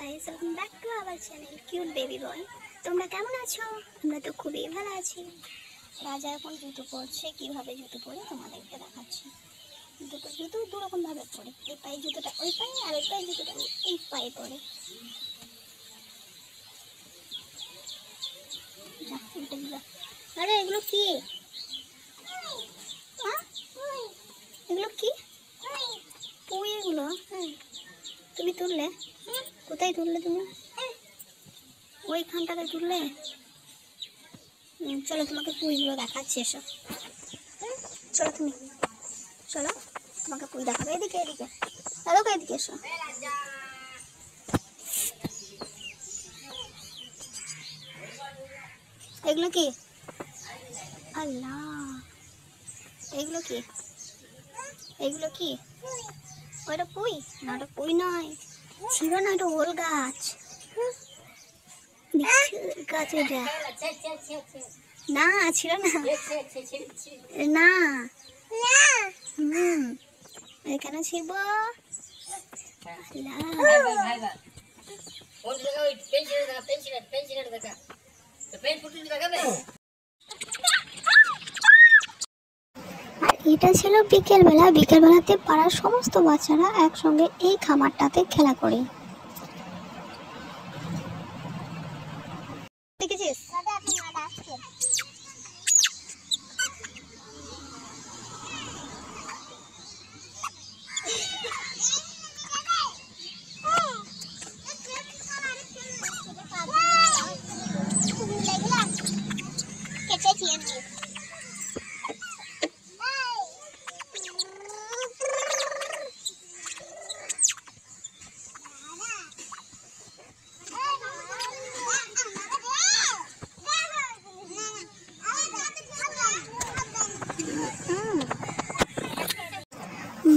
Guys, welcome back to our channel cute baby বয়। তোমরা কেমন আছো? আমরা তো খুবই ভালো আছি। রাজা এখন জুতো পরছে, কিভাবে জুতো পরে তোমাদেরকে দেখাচ্ছি। দুটো জুতো দুরকম ভাবে পরে, এই পায়ে জুতোটা ওই পায়ে আর ওই পায়ে জুতোটা এই পায়ে পরে। আরে এগুলো কি? এগুলো কি? পুঁই এগুলো? তুমি তুললে? কোথায় তুললে তুমি? ওইখানটাতে তুললে? চলো তোমাকে পুঁইগুলো দেখাচ্ছি, এসো। চলো তুমি, চলো তোমাকে পুঁই দেখাবে। এদিকে এদিকে দাদা, এদিকে এসো। এগুলো কি? আল্লাহ, এগুলো কি? এগুলো কি? ওটা পুঁই না? ওটা পুঁই নয়, ছিল না, এটা ওল গাছ। গাছ এটা না, ছিল না, না এখানে ছিল। আর এটা ছিল বিকেলবেলা। বিকেলবেলাতে পাড়ার সমস্ত বাচ্চারা একসঙ্গে এই খামারটাতে খেলা করে। দেখেছিস?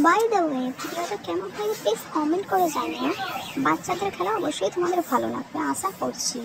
বাই দ্য ওয়ে, ভিডিওটা কেমন লাগে প্লিজ কমেন্ট করে জানিও। বাচ্চাদের খেলা অবশ্যই তোমাদের ভালো লাগবে আশা করছি।